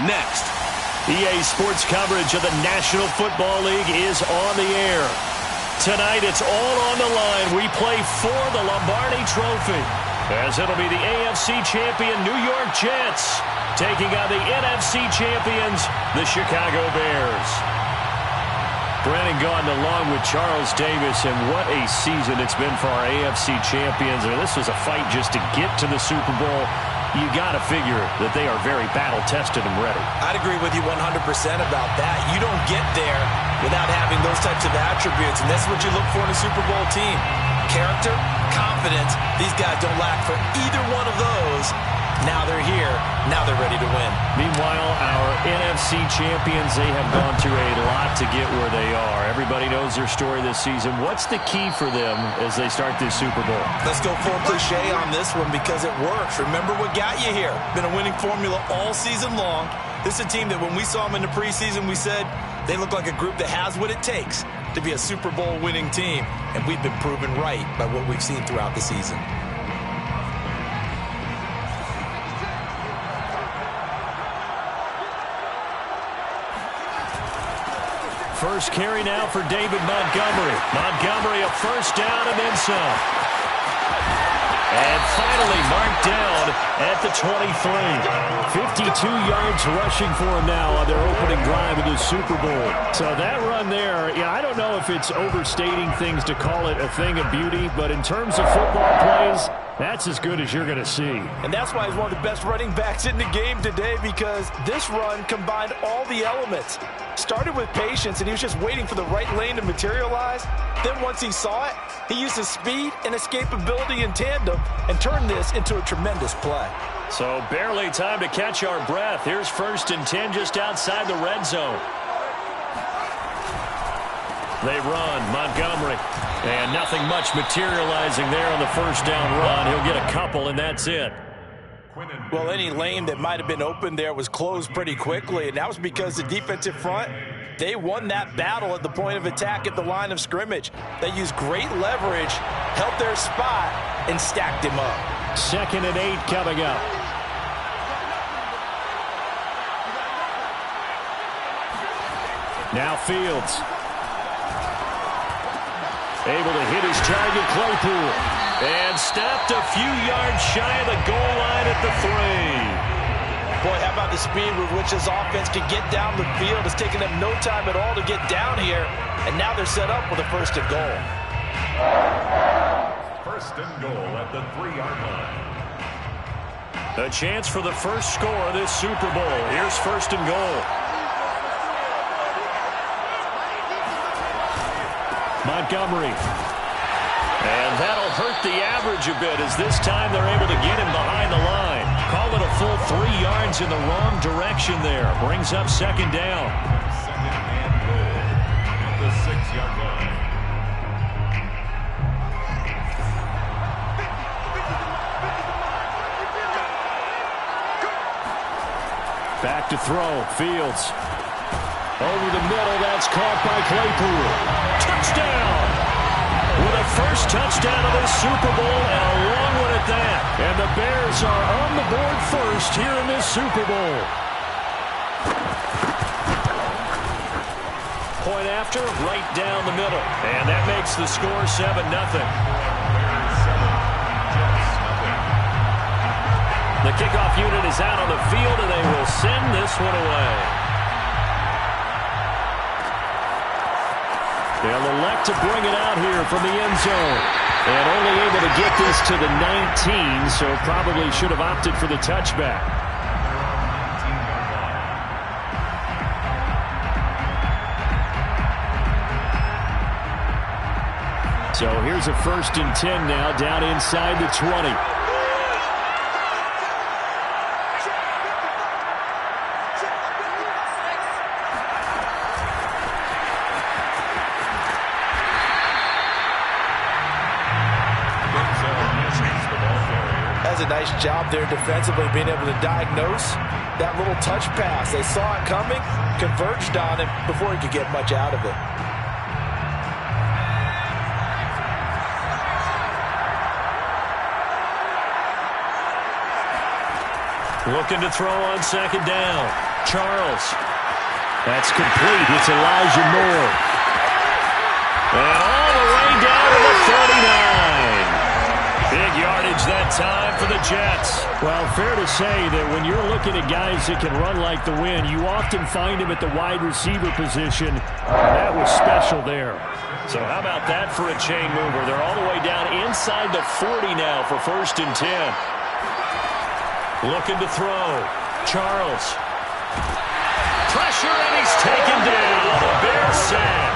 next. EA Sports coverage of the National Football League is on the air. Tonight, it's all on the line. We play for the Lombardi Trophy, as it'll be the AFC champion New York Jets taking on the NFC champions, the Chicago Bears. Brennan Gaudin along with Charles Davis, and what a season it's been for our AFC champions. This was a fight just to get to the Super Bowl. You got to figure that they are very battle-tested and ready. I'd agree with you 100% about that. You don't get there without having those types of attributes, and that's what you look for in a Super Bowl team. Character, confidence. These guys don't lack for either one of those. Now they're here. Now they're ready to win. Meanwhile, our NFC champions, they have gone through a lot to get where they are. Everybody knows their story this season. What's the key for them as they start this Super Bowl? Let's go full cliche on this one because it works. Remember what got you here. Been a winning formula all season long. This is a team that when we saw them in the preseason, we said they look like a group that has what it takes to be a Super Bowl winning team. And we've been proven right by what we've seen throughout the season. First carry now for David Montgomery. Montgomery a first down and then some. And finally marked down at the 23. 52 yards rushing for him now on their opening drive of the Super Bowl. So that run there, I don't know if it's overstating things to call it a thing of beauty, but in terms of football plays, that's as good as you're going to see. And that's why he's one of the best running backs in the game today, because this run combined all the elements. Started with patience, and he was just waiting for the right lane to materialize. Then once he saw it, he used his speed and escapability in tandem and turned this into a tremendous play. So barely time to catch our breath. Here's 1st and 10 just outside the red zone. They run, Montgomery. And nothing much materializing there on the first down run. He'll get a couple, and that's it. Well, any lane that might have been open there was closed pretty quickly, and that was because the defensive front, they won that battle at the point of attack at the line of scrimmage. They used great leverage, held their spot, and stacked him up. 2nd and 8 coming up. Now Fields. Able to hit his target, Claypool. And stopped a few yards shy of the goal line at the 3. Boy, how about the speed with which this offense can get down the field? It's taken them no time at all to get down here. And now they're set up with a 1st and goal. 1st and goal at the 3-yard line. A chance for the first score of this Super Bowl. Here's 1st and goal. Montgomery. And that'll hurt the average a bit, as this time they're able to get him behind the line. Call it a full 3 yards in the wrong direction there. Brings up 2nd down. 2nd and goal at the 6-yard line. Back to throw. Fields. Over the middle. That's caught by Claypool. Touchdown! With a first touchdown of the Super Bowl, and a long one at that. And the Bears are on the board first here in this Super Bowl. Point after, right down the middle. And that makes the score 7-0. The kickoff unit is out on the field, and they will send this one away. They'll elect to bring it out here from the end zone. And only able to get this to the 19, so probably should have opted for the touchback. So here's a 1st and 10 now, down inside the 20. A nice job there defensively, being able to diagnose that little touch pass. They saw it coming, converged on it before he could get much out of it. Looking to throw on second down. Charles. That's complete. It's Elijah Moore. And all the way down to the 39. Big yardage that time for the Jets. Well, fair to say that when you're looking at guys that can run like the wind, you often find them at the wide receiver position. That was special there. So how about that for a chain mover? They're all the way down inside the 40 now for 1st and 10. Looking to throw. Charles. Pressure, and he's taken down. A Bears sack.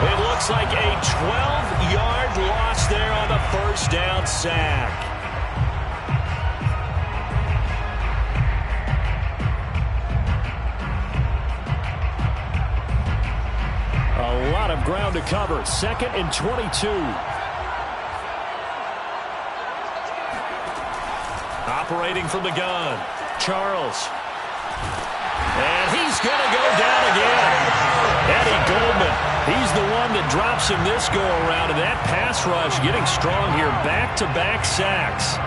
It looks like a 12-yard loss there on the 1st down sack. A lot of ground to cover. 2nd and 22. Operating from the gun. Charles. And he's going to go down again. Eddie Goldman, he's the one that drops him this go-around. And that pass rush getting strong here. Back-to-back sacks.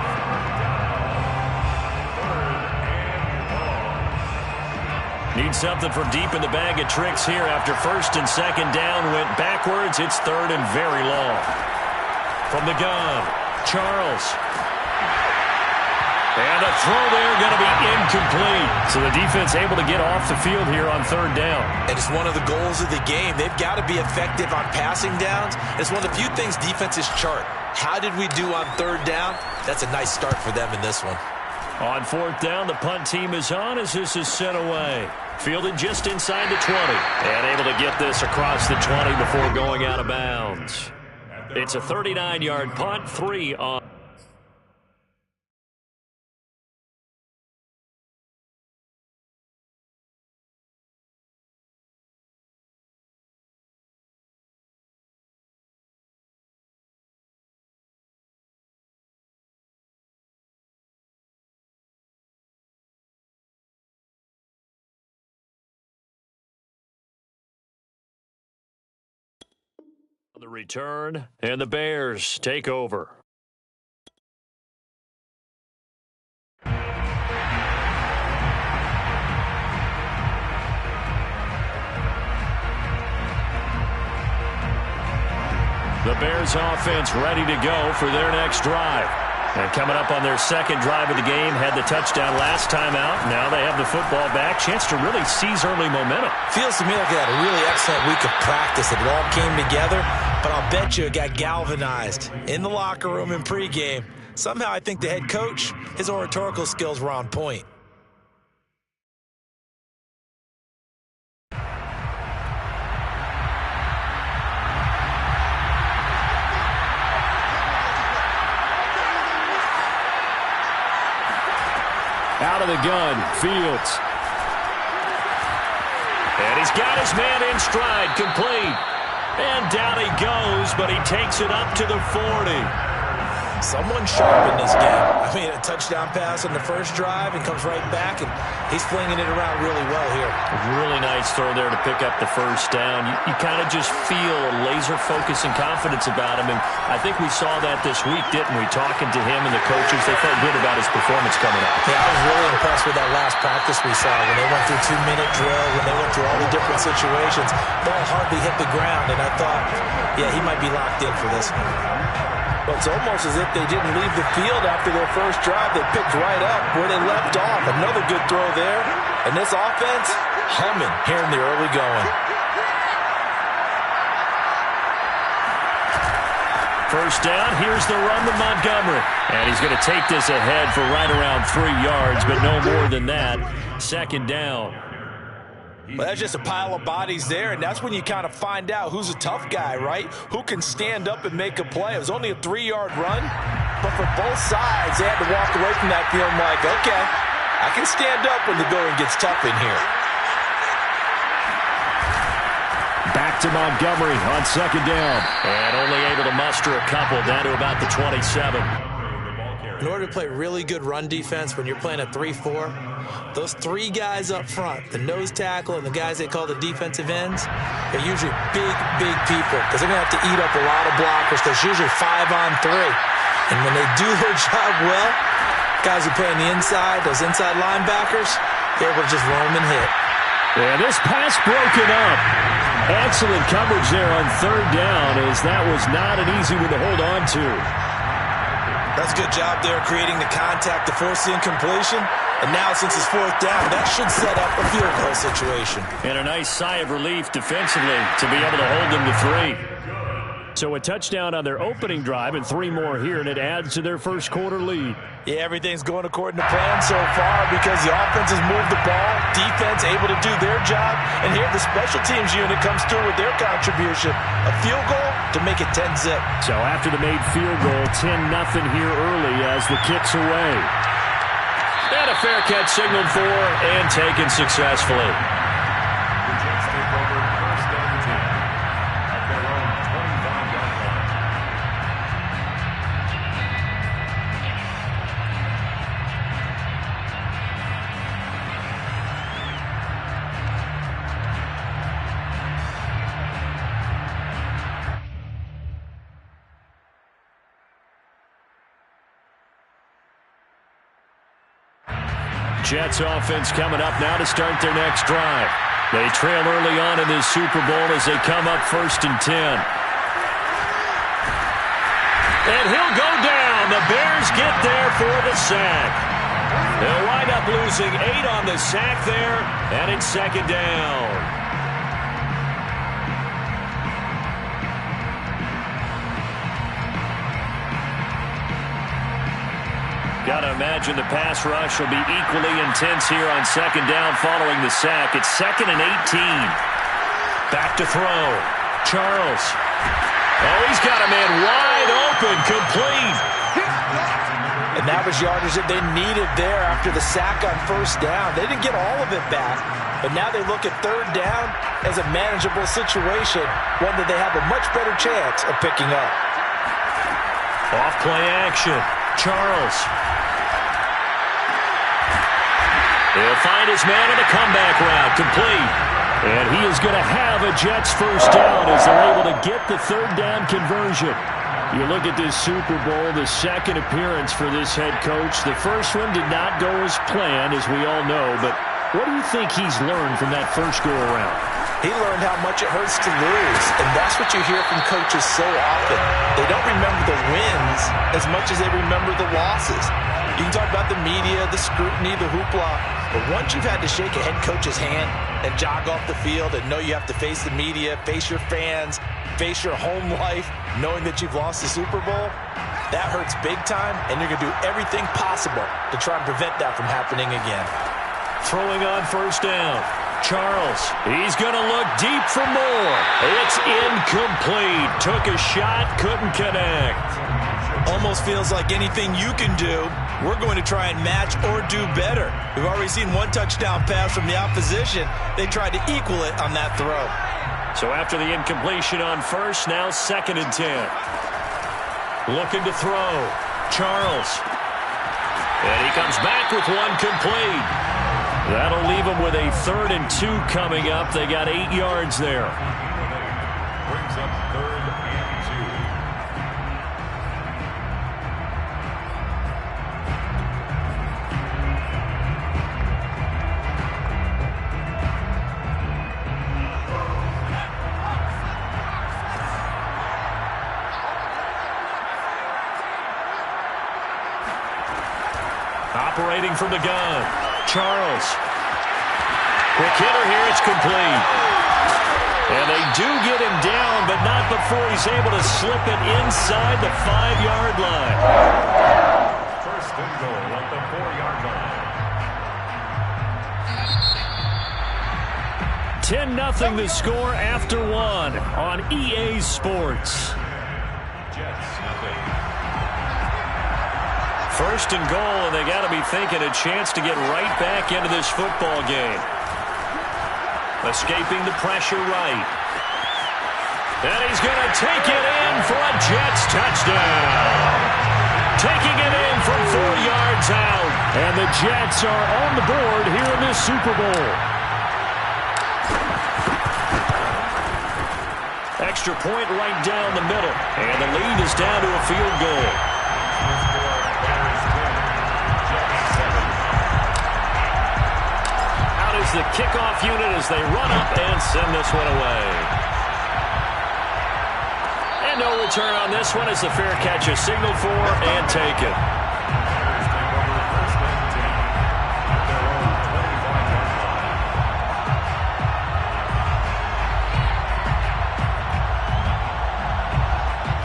Need something from deep in the bag of tricks here after 1st and 2nd down. Went backwards. It's 3rd and very long. From the gun, Charles. And the throw there going to be incomplete. So the defense able to get off the field here on 3rd down. And it's one of the goals of the game. They've got to be effective on passing downs. It's one of the few things defenses chart. How did we do on 3rd down? That's a nice start for them in this one. On 4th down, the punt team is on as this is sent away. Fielded just inside the 20. And able to get this across the 20 before going out of bounds. It's a 39-yard punt, 3 on. The return, and the Bears take over. The Bears offense ready to go for their next drive. And coming up on their 2nd drive of the game, had the touchdown last time out. Now they have the football back. Chance to really seize early momentum. Feels to me like they had a really excellent week of practice. It all came together, but I'll bet you it got galvanized in the locker room in pregame. Somehow I think the head coach, his oratorical skills were on point. Out of the gun, Fields. And he's got his man in stride, complete. And down he goes, but he takes it up to the 40. Someone sharp in this game. I mean, a touchdown pass on the 1st drive and comes right back, and he's flinging it around really well here. Really nice throw there to pick up the 1st down. You kind of just feel a laser focus and confidence about him, and I think we saw that this week, didn't we? Talking to him and the coaches, they felt good about his performance coming up. Yeah, I was really impressed with that last practice we saw when they went through 2-minute drill, when they went through all the different situations. Ball hardly hit the ground, and I thought, yeah, he might be locked in for this one. But it's almost as if they didn't leave the field after their 1st drive. They picked right up where they left off. Another good throw there. And this offense, humming here in the early going. 1st down, here's the run to Montgomery. And he's going to take this ahead for right around 3 yards, but no more than that. 2nd down. Well, that's just a pile of bodies there, and that's when you kind of find out who's a tough guy, right? Who can stand up and make a play. It was only a 3-yard run, but for both sides, they had to walk away from that feeling like, okay, I can stand up when the going gets tough in here. Back to Montgomery on 2nd down. And only able to muster a couple down to about the 27. In order to play really good run defense when you're playing a 3-4, those 3 guys up front, the nose tackle and the guys they call the defensive ends, they're usually big people because they're going to have to eat up a lot of blockers. There's usually 5 on 3. And when they do their job well, Guys who play on the inside, those inside linebackers, they're able to just roam and hit. And this pass broken up. Excellent coverage there on third down, as that was not an easy one to hold on to. That's a good job there creating the contact to force the incompletion. And now since it's fourth down, that should set up a field goal situation. And a nice sigh of relief defensively to be able to hold them to 3. So a touchdown on their opening drive and 3 more here, and it adds to their first quarter lead. Yeah, everything's going according to plan so far because the offense has moved the ball, defense able to do their job, and here the special teams unit comes through with their contribution. A field goal to make it 10-zip. So after the made field goal, 10-0 here early as the kick's away. And a fair catch signaled for and taken successfully. The Jets take over first down and 10 at their own 25-yard line. Jets offense coming up now to start their next drive. They trail early on in this Super Bowl as they come up 1st and 10. And he'll go down. The Bears get there for the sack. They'll wind up losing 8 on the sack there, and it's 2nd down. Got to imagine the pass rush will be equally intense here on 2nd down following the sack. It's 2nd and 18. Back to throw. Charles. Oh, he's got a man wide open, complete. And that was yardage that they needed there after the sack on 1st down. They didn't get all of it back, but now they look at 3rd down as a manageable situation, one that they have a much better chance of picking up. Off play action. Charles. He'll find his man on the comeback route, complete. And he is going to have a Jets first down as they're able to get the 3rd down conversion. You look at this Super Bowl, the 2nd appearance for this head coach. The first one did not go as planned, as we all know. But what do you think he's learned from that first go-around? He learned how much it hurts to lose, and that's what you hear from coaches so often. They don't remember the wins as much as they remember the losses. You can talk about the media, the scrutiny, the hoopla, but once you've had to shake a head coach's hand and jog off the field and know you have to face the media, face your fans, face your home life, knowing that you've lost the Super Bowl, that hurts big time, and you're going to do everything possible to try and prevent that from happening again. Throwing on 1st down. Charles, he's going to look deep for more. It's incomplete. Took a shot, couldn't connect. Almost feels like anything you can do, we're going to try and match or do better. We've already seen 1 touchdown pass from the opposition. They tried to equal it on that throw. So after the incompletion on 1st, now 2nd and 10. Looking to throw. Charles. And he comes back with 1 complete. That'll leave them with a 3rd and 2 coming up. They got 8 yards there. Brings up 3rd and 2. Operating from the gun. Charles. Quick hitter here. It's complete. And they do get him down, but not before he's able to slip it inside the 5-yard line. 1st and goal at the 4-yard line. 10-0 the score after 1 on EA Sports. Jets nothing. 1st and goal, and they got to be thinking a chance to get right back into this football game. Escaping the pressure right. And he's going to take it in for a Jets touchdown. Taking it in from 4 yards out. And the Jets are on the board here in this Super Bowl. Extra point right down the middle. And the lead is down to a field goal. is the kickoff unit as they run up and send this one away. And no return on this one as the fair catch is signaled for and taken.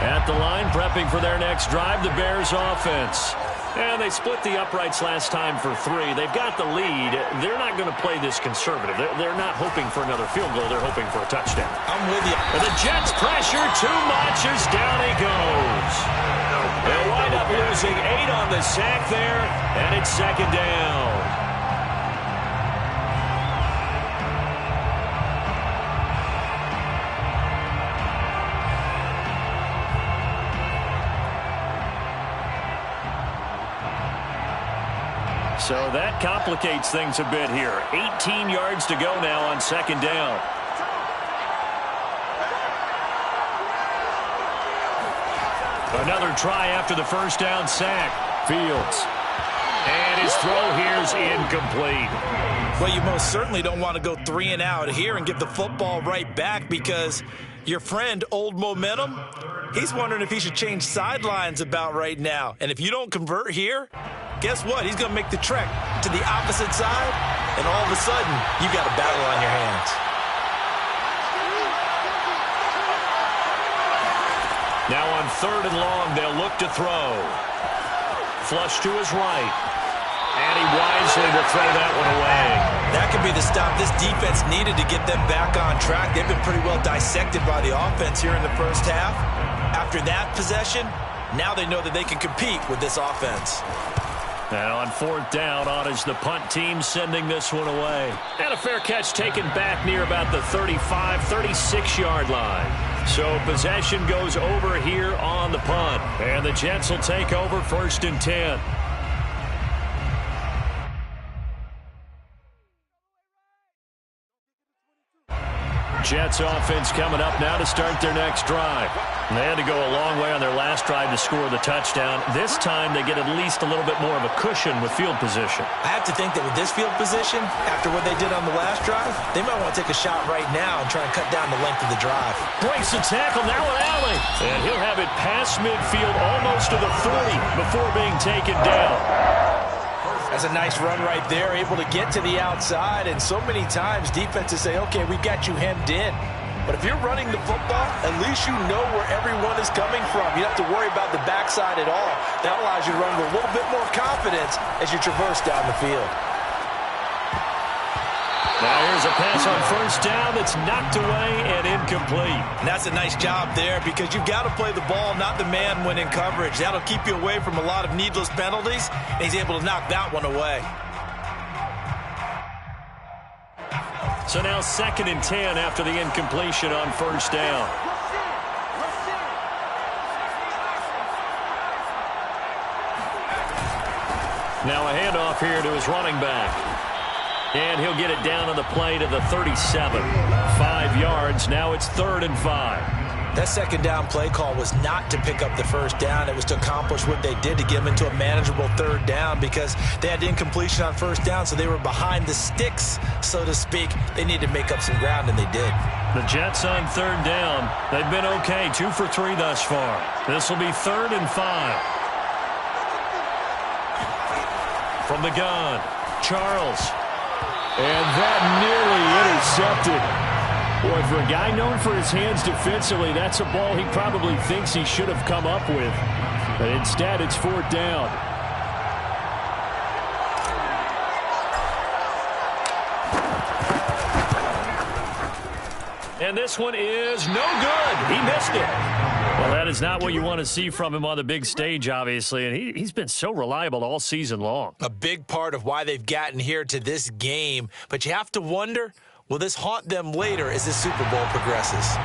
At the line, prepping for their next drive, the Bears offense. And they split the uprights last time for 3. They've got the lead. They're not going to play this conservative. They're not hoping for another field goal. They're hoping for a touchdown. I'm with you. And the Jets pressure too much as down he goes. They'll wind up losing 8 on the sack there, and it's second down. So that complicates things a bit here. 18 yards to go now on second down. Another try after the first down sack. Fields. And his throw here's incomplete. Well, you most certainly don't want to go 3 and out here and get the football right back because your friend, Old Momentum, he's wondering if he should change sidelines about right now. And if you don't convert here, guess what? He's going to make the trek to the opposite side, and all of a sudden, you got a battle on your hands. Now on 3rd and long, they'll look to throw. Flush to his right. And he wisely will throw that one away. That could be the stop this defense needed to get them back on track. They've been pretty well dissected by the offense here in the first half. After that possession, now they know that they can compete with this offense. Now on 4th down, on is the punt team sending this one away. And a fair catch taken back near about the 35, 36-yard line. So possession goes over here on the punt. And the Jets will take over 1st and 10. Jets offense coming up now to start their next drive. And they had to go a long way on their last drive to score the touchdown. This time they get at least a little bit more of a cushion with field position. I have to think that with this field position, after what they did on the last drive, they might want to take a shot right now and try and cut down the length of the drive. Breaks the tackle, now an alley. And he'll have it past midfield almost to the 40 before being taken down. That's a nice run right there, able to get to the outside. And so many times defenses say, okay, we've got you hemmed in. But if you're running the football, at least you know where everyone is coming from. You don't have to worry about the backside at all. That allows you to run with a little bit more confidence as you traverse down the field. Now here's a pass on 1st down that's knocked away and incomplete. And that's a nice job there because you've got to play the ball, not the man when in coverage. That'll keep you away from a lot of needless penalties, and he's able to knock that one away. So now 2nd and 10 after the incompletion on 1st down. Now a handoff here to his running back. And he'll get it down on the play to the 37. 5 yards. Now it's 3rd and 5. That 2nd down play call was not to pick up the 1st down. It was to accomplish what they did to get them into a manageable 3rd down because they had incompletion on 1st down, so they were behind the sticks, so to speak. They needed to make up some ground, and they did. The Jets on 3rd down. They've been okay, 2 for 3 thus far. This will be 3rd and 5. From the gun, Charles. And that nearly intercepted. Boy, for a guy known for his hands defensively, that's a ball he probably thinks he should have come up with. But instead, it's 4th down. And this one is no good. He missed it. Well, that is not what you want to see from him on the big stage, obviously. And he's been so reliable all season long. A big part of why they've gotten here to this game. But you have to wonder, will this haunt them later as this Super Bowl progresses?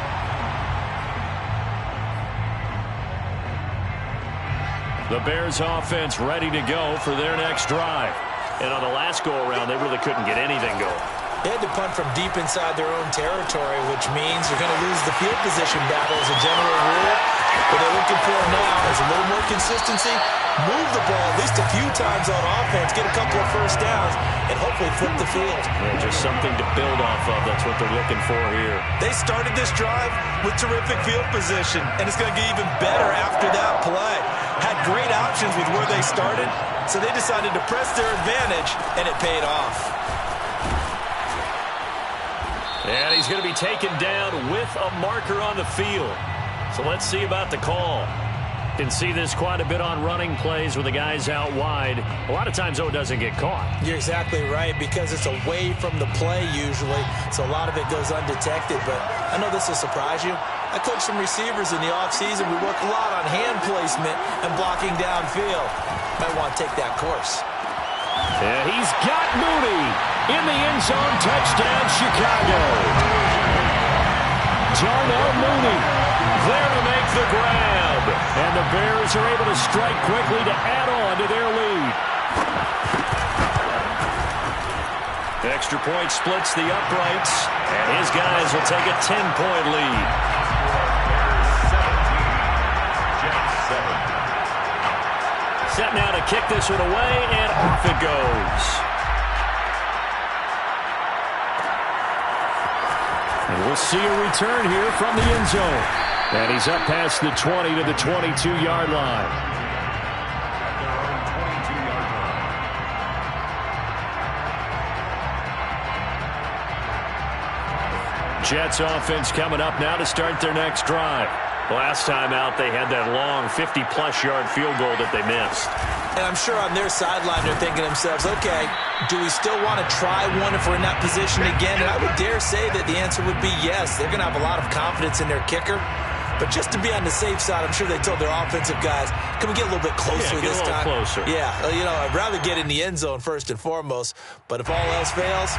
The Bears offense ready to go for their next drive. And on the last go-around, they really couldn't get anything going. They had to punt from deep inside their own territory, which means you're going to lose the field position battle as a general rule. What they're looking for now is a little more consistency, move the ball at least a few times on offense, get a couple of first downs, and hopefully flip the field. Yeah, just something to build off of. That's what they're looking for here. They started this drive with terrific field position, and it's going to get even better after that play. Had great options with where they started, so they decided to press their advantage, and it paid off. And he's going to be taken down with a marker on the field. So let's see about the call. You can see this quite a bit on running plays with the guys out wide. A lot of times, though, it doesn't get caught. You're exactly right, because it's away from the play usually, so a lot of it goes undetected. But I know this will surprise you. I coach some receivers in the offseason. We work a lot on hand placement and blocking downfield. Might want to take that course. Yeah, he's got Mooney in the end zone. Touchdown, Chicago. Darnell Mooney there to make the grab. And the Bears are able to strike quickly to add on to their lead. The extra point splits the uprights, and his guys will take a 10-point lead. Set now to kick this one away, and off it goes. And we'll see a return here from the end zone. And he's up past the 20 to the 22-yard line. Jets offense coming up now to start their next drive. Last time out, they had that long 50-plus yard field goal that they missed. And I'm sure on their sideline they're thinking to themselves, okay, do we still want to try one if we're in that position again? And I would dare say that the answer would be yes. They're going to have a lot of confidence in their kicker. But just to be on the safe side, I'm sure they told their offensive guys, can we get a little bit closer this time? Closer. Yeah, you know, I'd rather get in the end zone first and foremost. But if all else fails,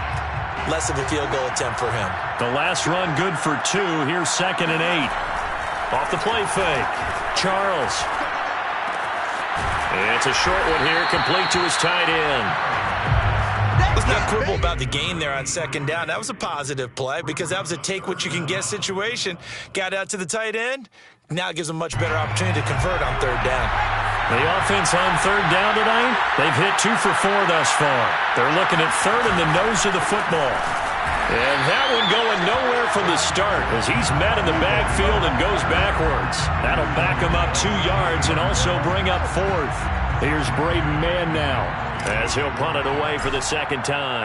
less of a field goal attempt for him. The last run good for 2. Here's 2nd and 8. Off the play fake. Charles. And it's a short one here, complete to his tight end. Let's not quibble about the gain there on 2nd down. That was a positive play because that was a take-what-you-can-get situation. Got out to the tight end. Now it gives them a much better opportunity to convert on 3rd down. The offense on 3rd down tonight, they've hit 2 for 4 thus far. They're looking at 3rd in the nose of the football. And that one going nowhere from the start as he's met in the backfield and goes backwards. That'll back him up 2 yards and also bring up 4th. Here's Braden Mann now as he'll punt it away for the 2nd time.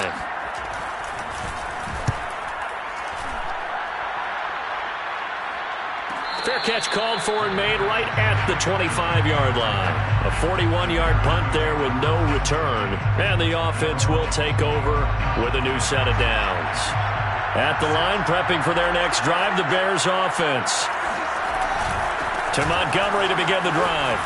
Fair catch called for and made right at the 25-yard line. A 41-yard punt there with no return. And the offense will take over with a new set of downs. At the line, prepping for their next drive, the Bears offense. To Montgomery to begin the drive.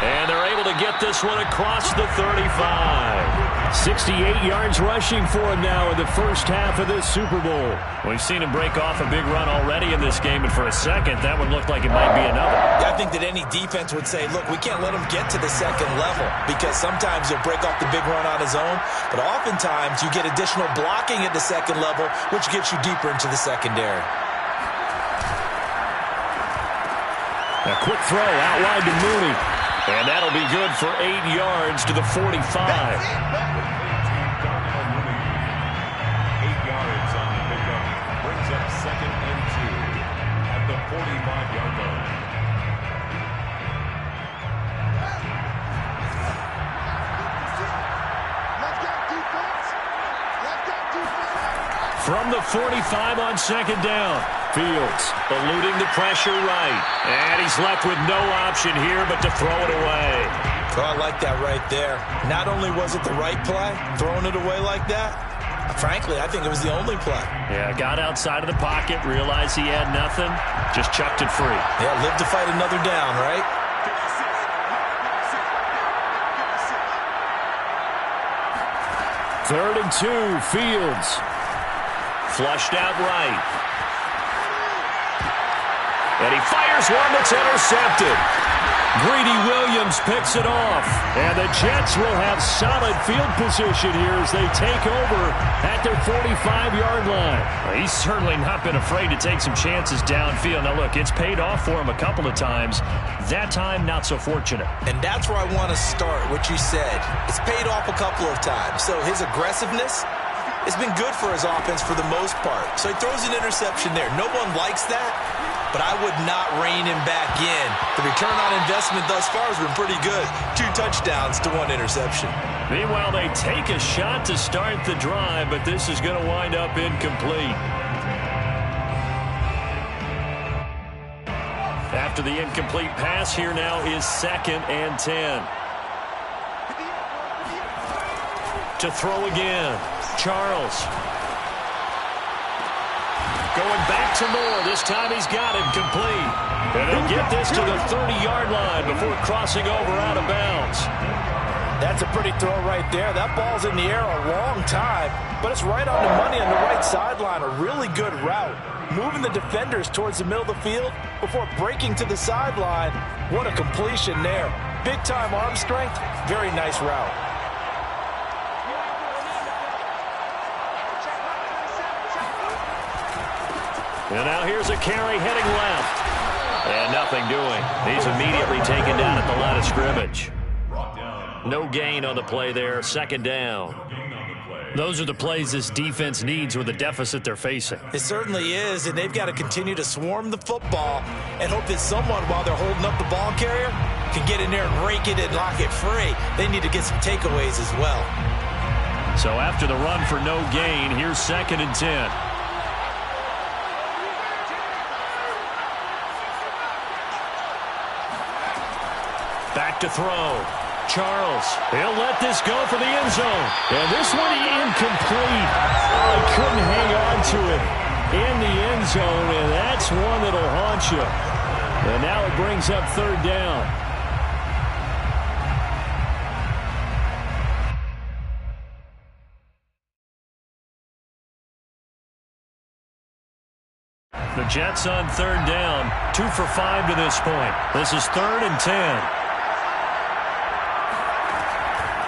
And they're able to get this one across the 35. 68 yards rushing for him now in the first half of this Super Bowl. We've seen him break off a big run already in this game, and for a second, that one looked like it might be another. Yeah, I think that any defense would say, look, we can't let him get to the 2nd level because sometimes he'll break off the big run on his own, but oftentimes you get additional blocking at the 2nd level, which gets you deeper into the secondary. A quick throw out wide to Mooney. And that'll be good for 8 yards to the 45. 8 yards on the pickup. Brings up 2nd and 2 at the 45-yard line. From the 45 on 2nd down. Fields eluding the pressure right. And he's left with no option here but to throw it away. Oh, I like that right there. Not only was it the right play, throwing it away like that, frankly, I think it was the only play. Yeah, got outside of the pocket, realized he had nothing, just chucked it free. Yeah, live to fight another down, right? Third and 2, Fields. Flushed out right. And he fires one that's intercepted. Greedy Williams picks it off. And the Jets will have solid field position here as they take over at their 45-yard line. Well, he's certainly not been afraid to take some chances downfield. Now, look, it's paid off for him a couple of times. That time, not so fortunate. And that's where I want to start, what you said. It's paid off a couple of times. So his aggressiveness has been good for his offense for the most part. So he throws an interception there. No one likes that, but I would not rein him back in. The return on investment thus far has been pretty good. 2 touchdowns to 1 interception. Meanwhile, they take a shot to start the drive, but this is going to wind up incomplete. After the incomplete pass, here now is 2nd and 10. To throw again, Charles. Going back to Moore. This time he's got it complete. And they'll get this to the 30-yard line before crossing over out of bounds. That's a pretty throw right there. That ball's in the air a long time, but it's right on the money on the right sideline. A really good route. Moving the defenders towards the middle of the field before breaking to the sideline. What a completion there. Big-time arm strength. Very nice route. And now here's a carry heading left. And nothing doing. He's immediately taken down at the line of scrimmage. No gain on the play there. 2nd down. Those are the plays this defense needs with the deficit they're facing. It certainly is, and they've got to continue to swarm the football and hope that someone, while they're holding up the ball carrier, can get in there and rake it and lock it free. They need to get some takeaways as well. So after the run for no gain, here's 2nd and 10. Back to throw. Charles, he'll let this go for the end zone. And this one incomplete. Oh, he couldn't hang on to it in the end zone, and that's one that'll haunt you. And now it brings up 3rd down. The Jets on 3rd down, 2 for 5 to this point. This is 3rd and 10.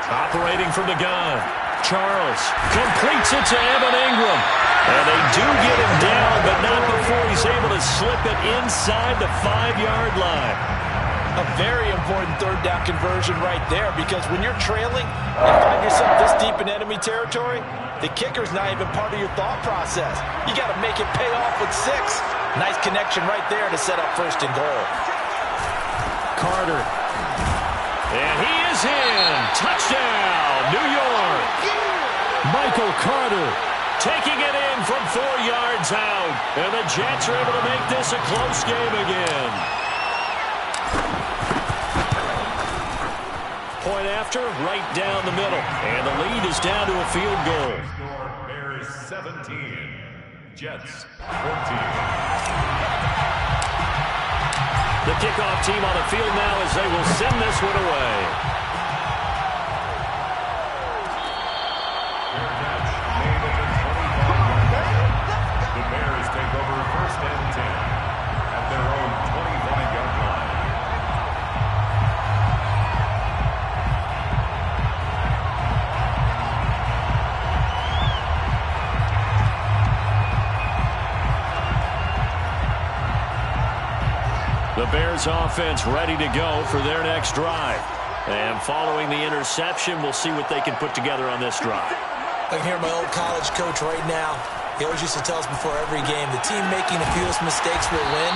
Operating from the gun. Charles completes it to Evan Ingram. And they do get him down, but not before he's able to slip it inside the 5-yard line. A very important 3rd down conversion right there, because when you're trailing and find yourself this deep in enemy territory, the kicker's not even part of your thought process. You got to make it pay off with 6. Nice connection right there to set up 1st and goal. Carter. And he is in. Touchdown, New York. Michael Carter taking it in from 4 yards out. And the Jets are able to make this a close game again. Point after, right down the middle. And the lead is down to a field goal. Bears 17, Jets 14. The kickoff team on the field now as they will send this one away. The Bears take over 1st and 10 at their own 25-yard line. The Bears offense ready to go for their next drive. And following the interception, we'll see what they can put together on this drive. I can hear my old college coach right now. He always used to tell us before every game, the team making the fewest mistakes will win.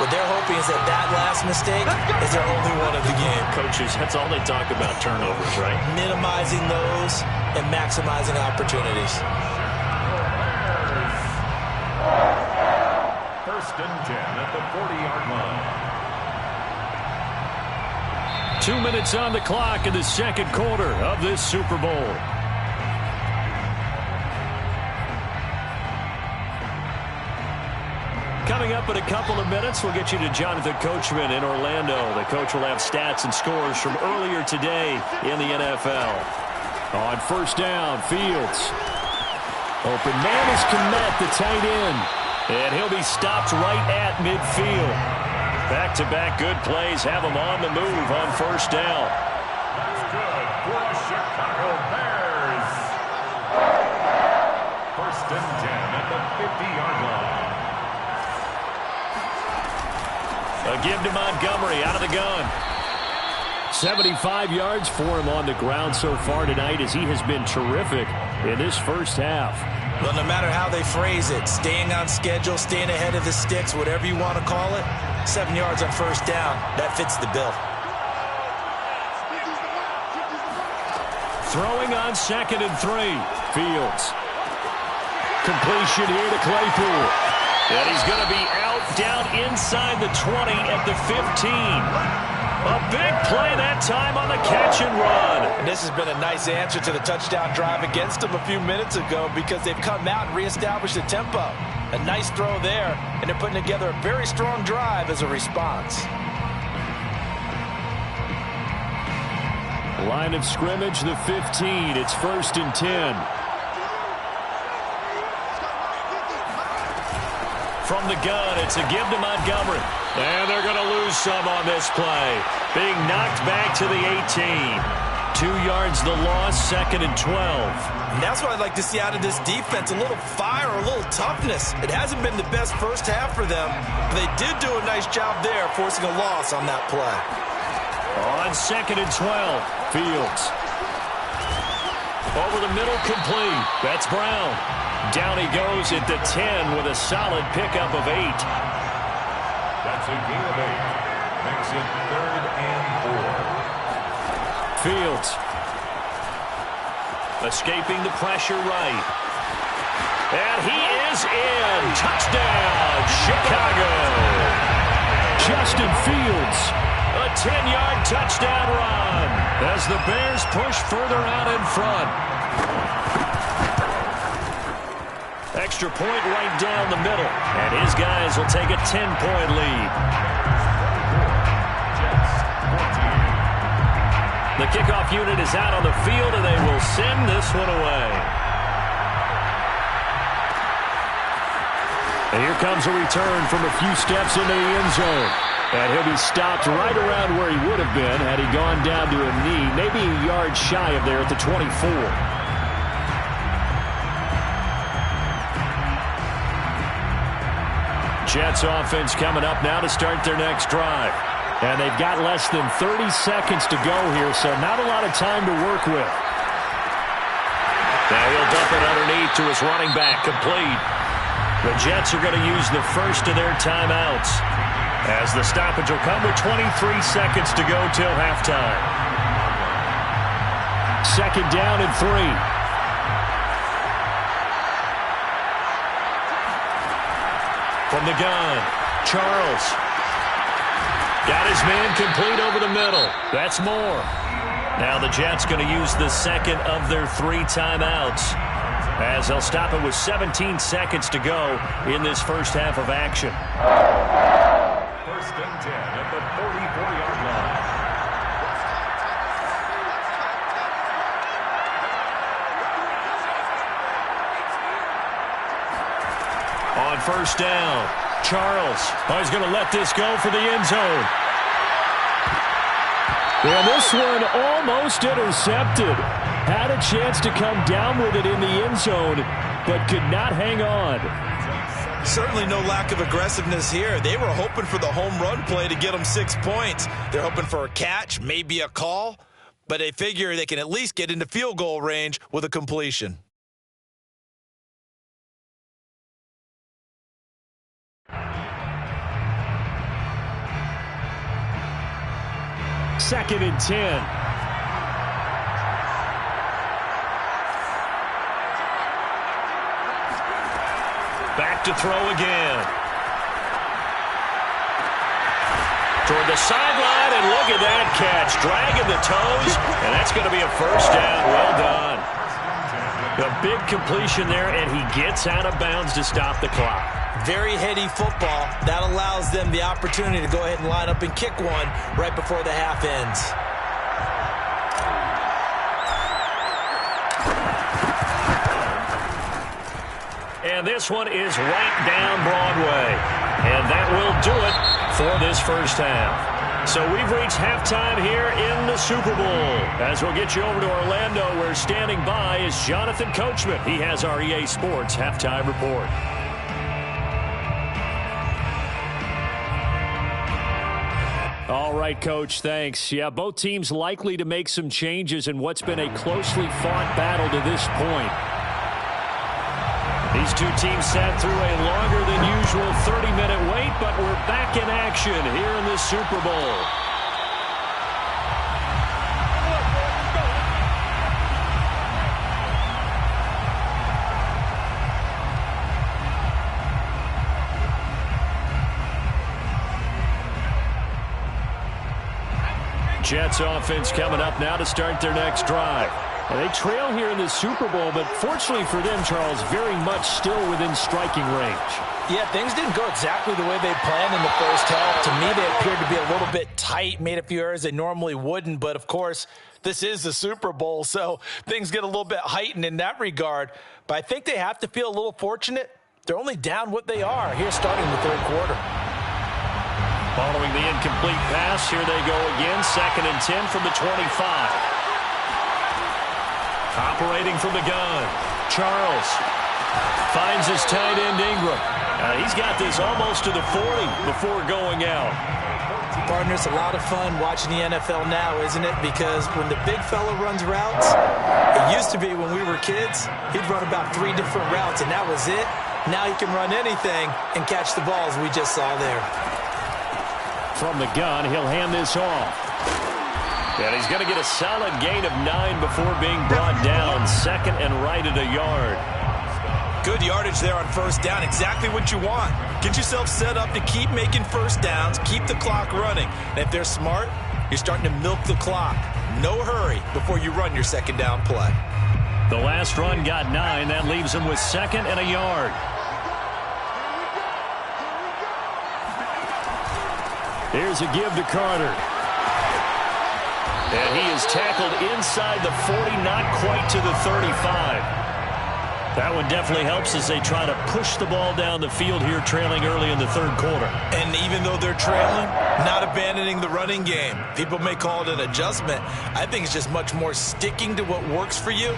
What they're hoping is that that last mistake is their only one of the game. Coaches, that's all they talk about, turnovers, right? Minimizing those and maximizing opportunities. 1st and 10 at the 40-yard line. 2 minutes on the clock in the 2nd quarter of this Super Bowl. Coming up in a couple of minutes, we'll get you to Jonathan Coachman in Orlando. The coach will have stats and scores from earlier today in the NFL. On 1st down, Fields. Open man is Kmet, the tight end. And he'll be stopped right at midfield. Back-to-back good plays have them on the move on first down. That's good for the Chicago Bears. First and 10 at the 50-yard line. A give to Montgomery out of the gun. 75 yards for him on the ground so far tonight as he has been terrific in this first half. Well, no matter how they phrase it, staying on schedule, staying ahead of the sticks, whatever you want to call it, 7 yards on first down, that fits the bill. Throwing on 2nd and 3. Fields. Completion here to Claypool. And he's going to be out down inside the 20 at the 15. A big play that time on the catch and run. And this has been a nice answer to the touchdown drive against them a few minutes ago because they've come out and reestablished the tempo. A nice throw there, and they're putting together a very strong drive as a response. Line of scrimmage, the 15. It's 1st and 10. From the gun, it's a give to Montgomery. And they're going to lose some on this play. Being knocked back to the 18. 2 yards the loss, 2nd and 12. And that's what I'd like to see out of this defense, a little fire, a little toughness. It hasn't been the best first half for them, but they did do a nice job there, forcing a loss on that play. On 2nd and 12, Fields. Over the middle, complete. That's Brown. Down he goes at the 10 with a solid pickup of 8. That's a gain of 8. Makes it 3rd and 4. Fields. Escaping the pressure right. And he is in. Touchdown, Chicago. Justin Fields. A 10-yard touchdown run as the Bears push further out in front. Extra point right down the middle. And his guys will take a 10-point lead. The kickoff unit is out on the field, and they will send this one away. And here comes a return from a few steps into the end zone. And he'll be stopped right around where he would have been had he gone down to a knee, maybe a yard shy of there at the 24. Jets offense coming up now to start their next drive. And they've got less than 30 seconds to go here, so not a lot of time to work with. Now he'll dump it underneath to his running back, complete. The Jets are going to use the first of their timeouts, as the stoppage will come with 23 seconds to go till halftime. 2nd down and 3. From the gun, Charles. Got his man complete over the middle. That's more. Now the Jets going to use the second of their 3 timeouts, as they'll stop it with 17 seconds to go in this first half of action. 1st and 10 at the 44-yard line. On first down, Charles. Oh, he's going to let this go for the end zone. And this one almost intercepted. Had a chance to come down with it in the end zone, but could not hang on. Certainly no lack of aggressiveness here. They were hoping for the home run play to get them 6 points. They're hoping for a catch, maybe a call, but they figure they can at least get into field goal range with a completion. Second and 10. Back to throw again. Toward the sideline, and look at that catch. Dragging the toes, and that's going to be a first down. Well done. A big completion there, and he gets out of bounds to stop the clock. Very heady football. That allows them the opportunity to go ahead and line up and kick one right before the half ends. And this one is right down Broadway. And that will do it for this first half. So we've reached halftime here in the Super Bowl. As we'll get you over to Orlando, where standing by is Jonathan Coachman. He has our EA Sports halftime report. All right, Coach, thanks. Yeah, both teams likely to make some changes in what's been a closely fought battle to this point. These two teams sat through a longer than usual 30-minute wait, but we're back in action here in the Super Bowl. Jets offense coming up now to start their next drive. And they trail here in the Super Bowl, but fortunately for them, Charles, very much still within striking range. Yeah, things didn't go exactly the way they planned in the first half. To me, they appeared to be a little bit tight, made a few errors they normally wouldn't. But, of course, this is the Super Bowl, so things get a little bit heightened in that regard. But I think they have to feel a little fortunate. They're only down what they are here starting the third quarter. Following the incomplete pass, here they go again. 2nd and 10 from the 25. Operating from the gun. Charles finds his tight end Ingram. He's got this almost to the 40 before going out. Partner, it's a lot of fun watching the NFL now, isn't it? Because when the big fella runs routes, it used to be when we were kids, he'd run about 3 different routes, and that was it. Now he can run anything and catch the balls we just saw there. From the gun, he'll hand this off. And he's going to get a solid gain of 9 before being brought down. 2nd and right at a yard. Good yardage there on first down. Exactly what you want. Get yourself set up to keep making first downs, keep the clock running. And if they're smart, you're starting to milk the clock. No hurry before you run your second down play. The last run got 9. That leaves him with 2nd and a yard. Here's a give to Carter. And he is tackled inside the 40, not quite to the 35. That one definitely helps as they try to push the ball down the field here, trailing early in the third quarter. And even though they're trailing, not abandoning the running game. People may call it an adjustment. I think it's just much more sticking to what works for you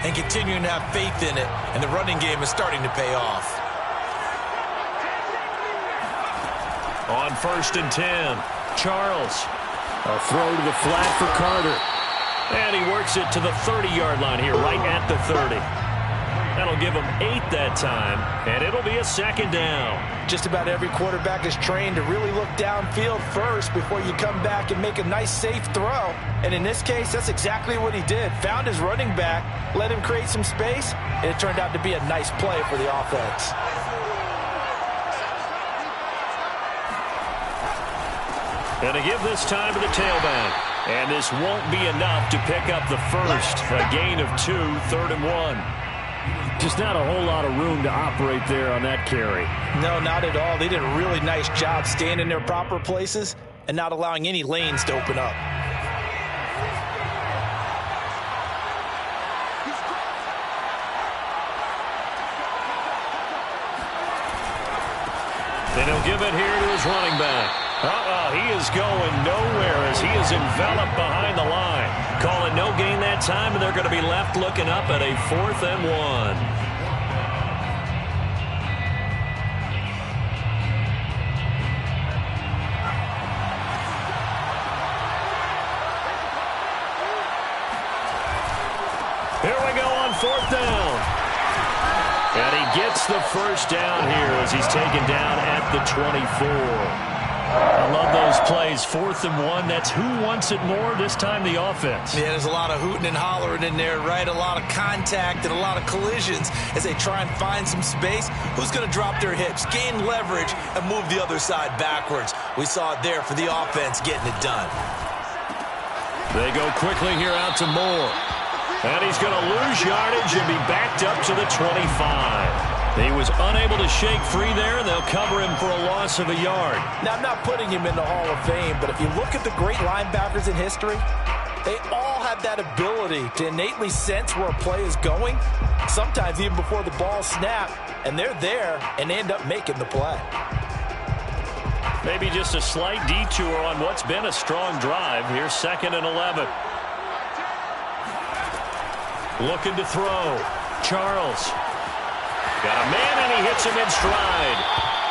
and continuing to have faith in it. And the running game is starting to pay off. On 1st and 10, Charles. A throw to the flat for Carter. And he works it to the 30-yard line here, right at the 30. That'll give him 8 that time, and it'll be a 2nd down. Just about every quarterback is trained to really look downfield first before you come back and make a nice, safe throw. And in this case, that's exactly what he did. Found his running back, let him create some space, and it turned out to be a nice play for the offense. And to give this time to the tailback. And this won't be enough to pick up the first. A gain of 2, 3rd and 1. Just not a whole lot of room to operate there on that carry. No, not at all. They did a really nice job staying in their proper places and not allowing any lanes to open up. Then he'll give it here to his running back. He is going nowhere as he is enveloped behind the line. Calling no gain that time, and they're going to be left looking up at a 4th and 1. Here we go on 4th down. And he gets the first down here as he's taken down at the 24. I love those plays. 4th and 1. That's who wants it more, this time the offense. Yeah, there's a lot of hooting and hollering in there, right? A lot of contact and a lot of collisions as they try and find some space. Who's going to drop their hips, gain leverage, and move the other side backwards? We saw it there for the offense getting it done. They go quickly here out to Moore. And he's going to lose yardage and be backed up to the 25. He was unable to shake free there, and they'll cover him for a loss of a yard. Now, I'm not putting him in the Hall of Fame, but if you look at the great linebackers in history, they all have that ability to innately sense where a play is going, sometimes even before the ball snapped, and they're there and end up making the play. Maybe just a slight detour on what's been a strong drive. Here's 2nd and 11. Looking to throw. Charles. Got a man, and he hits him in stride.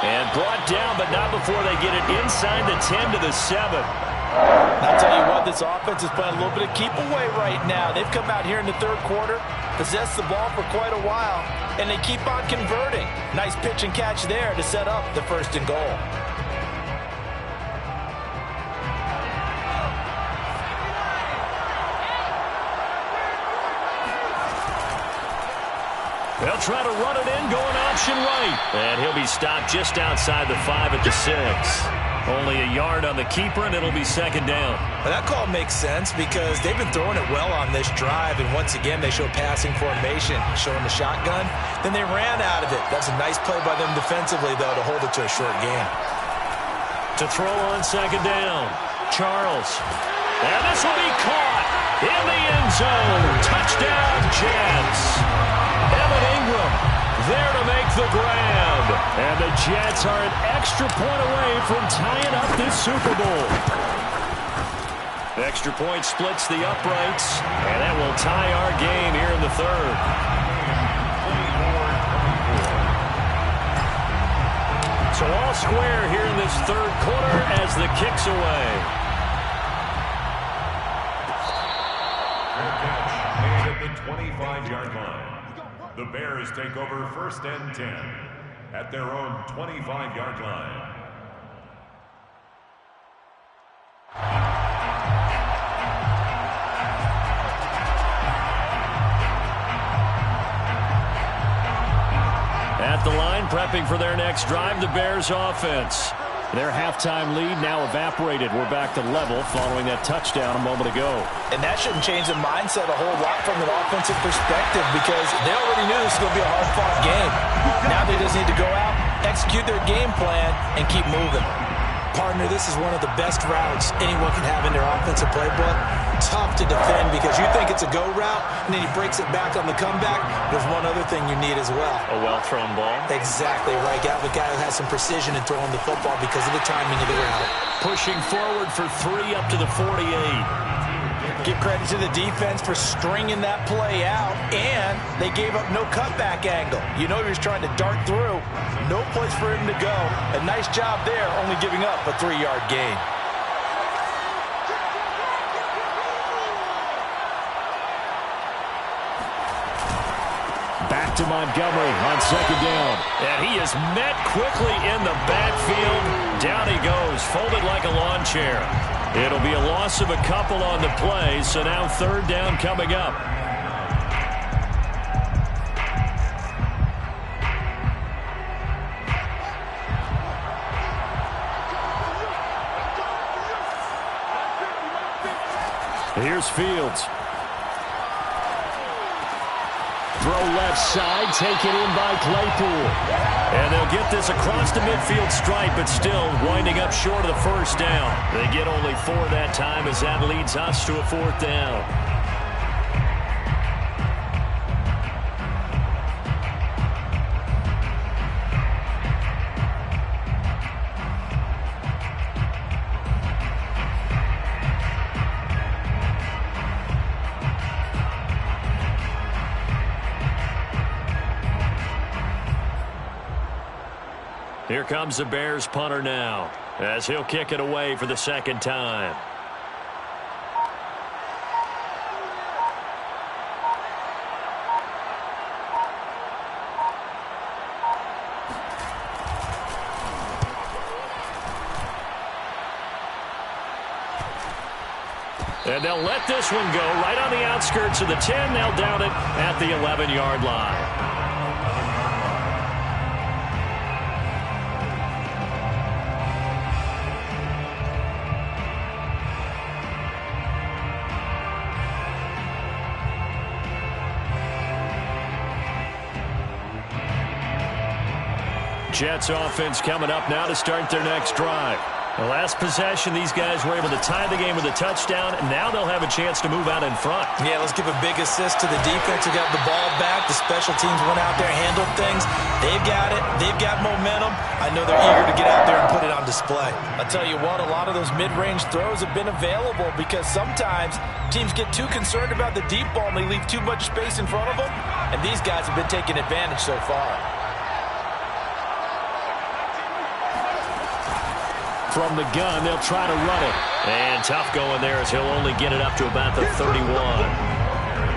And brought down, but not before they get it inside the 10 to the 7. I'll tell you what, this offense is playing a little bit of keep away right now. They've come out here in the 3rd quarter, possessed the ball for quite a while, and they keep on converting. Nice pitch and catch there to set up the 1st and goal. They'll try to run it in, going option right. And he'll be stopped just outside the 5 at the 6. Only a yard on the keeper, and it'll be 2nd down. Well, that call makes sense because they've been throwing it well on this drive, and once again, they show passing formation, showing the shotgun. Then they ran out of it. That's a nice play by them defensively, though, to hold it to a short gain. To throw on 2nd down, Charles. And this will be caught in the end zone. Touchdown, Jets. Evan Ingram there to make the grab. And the Jets are an extra point away from tying up this Super Bowl. Extra point splits the uprights, and that will tie our game here in the 3rd. So all square here in this 3rd quarter as the kick's away. Fair catch made at the 25-yard line. The Bears take over 1st and 10 at their own 25-yard line. At the line, prepping for their next drive, the Bears offense. Their halftime lead now evaporated. We're back to level following that touchdown a moment ago. And that shouldn't change the mindset a whole lot from an offensive perspective because they already knew this was going to be a hard-fought game. Now they just need to go out, execute their game plan, and keep moving. Partner, this is one of the best routes anyone can have in their offensive playbook. Tough to defend because you think it's a go route, and then he breaks it back on the comeback. There's one other thing you need as well. A well-thrown ball. Exactly right. Got a guy who has some precision in throwing the football because of the timing of the route. Pushing forward for 3 up to the 48. Give credit to the defense for stringing that play out, and they gave up no cutback angle. You know he was trying to dart through. No place for him to go. A nice job there, only giving up a 3-yard gain. Back to Montgomery on 2nd down. And he is met quickly in the backfield. Down he goes, folded like a lawn chair. It'll be a loss of a couple on the play, so now 3rd down coming up. Here's Fields. Throw left side, taken in by Claypool. And they'll get this across the midfield stripe, but still winding up short of the 1st down. They get only 4 that time as that leads us to a 4th down. Here comes the Bears punter now, as he'll kick it away for the 2nd time. And they'll let this one go right on the outskirts of the 10. They'll down it at the 11-yard line. Jets offense coming up now to start their next drive. The last possession, these guys were able to tie the game with a touchdown, and now they'll have a chance to move out in front. Yeah, let's give a big assist to the defense who got the ball back. The special teams went out there, handled things. They've got it. They've got momentum. I know they're eager to get out there and put it on display. I tell you what, a lot of those mid-range throws have been available because sometimes teams get too concerned about the deep ball and they leave too much space in front of them, and these guys have been taking advantage so far. From the gun, they'll try to run it. And tough going there as he'll only get it up to about the 31.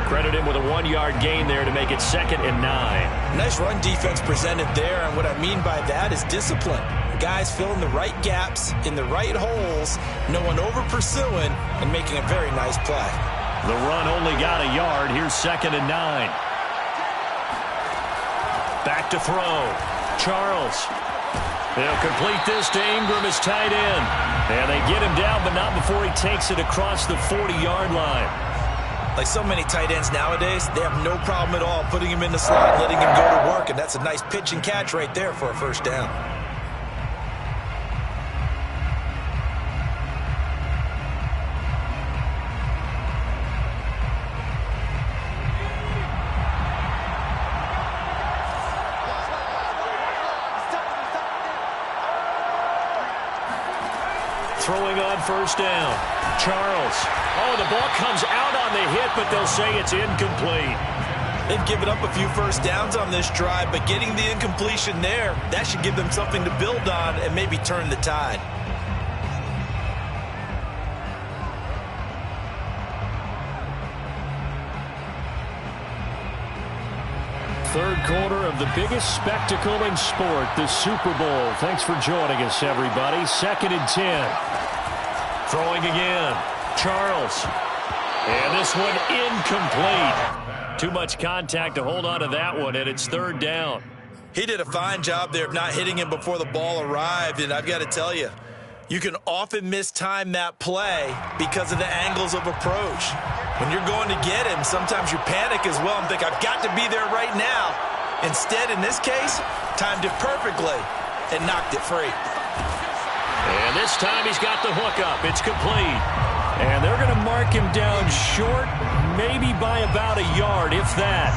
Credit him with a 1-yard gain there to make it 2nd and 9. Nice run defense presented there, and what I mean by that is discipline. Guys filling the right gaps in the right holes, no one over-pursuing, and making a very nice play. The run only got a yard. Here's 2nd and 9. Back to throw. Charles. They'll complete this to Ingram as tight end. And they get him down, but not before he takes it across the 40-yard line. Like so many tight ends nowadays, they have no problem at all putting him in the slot and letting him go to work, and that's a nice pitch and catch right there for a first down. Throwing on first down. Charles. Oh, the ball comes out on the hit, but they'll say it's incomplete. They've given up a few first downs on this drive, but getting the incompletion there, that should give them something to build on and maybe turn the tide. Third quarter of the biggest spectacle in sport, the Super Bowl. Thanks for joining us, everybody. 2nd and 10. Throwing again. Charles. And this one incomplete. Too much contact to hold on to that one, and it's 3rd down. He did a fine job there of not hitting him before the ball arrived, and I've got to tell you, you can often mistime that play because of the angles of approach. When you're going to get him, sometimes you panic as well and think, I've got to be there right now. Instead, in this case, timed it perfectly and knocked it free. And this time he's got the hook up. It's complete. And they're going to mark him down short, maybe by about a yard, if that.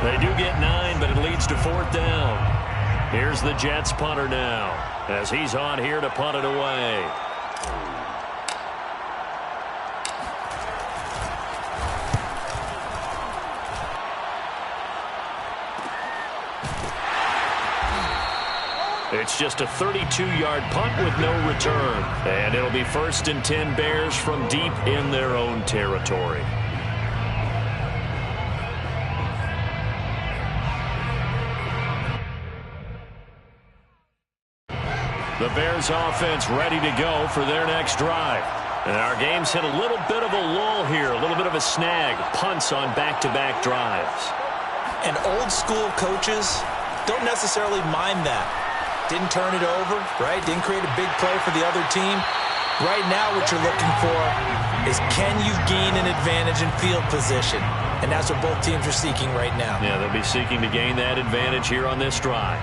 They do get 9, but it leads to 4th down. Here's the Jets punter now, as he's on here to punt it away. It's just a 32-yard punt with no return. And it'll be 1st and 10 Bears from deep in their own territory. The Bears offense ready to go for their next drive. And our game's hit a little bit of a lull here, a little bit of a snag. Punts on back-to-back drives. And old school coaches don't necessarily mind that. Didn't turn it over, right? Didn't create a big play for the other team. Right now what you're looking for is, can you gain an advantage in field position? And that's what both teams are seeking right now. Yeah, they'll be seeking to gain that advantage here on this drive.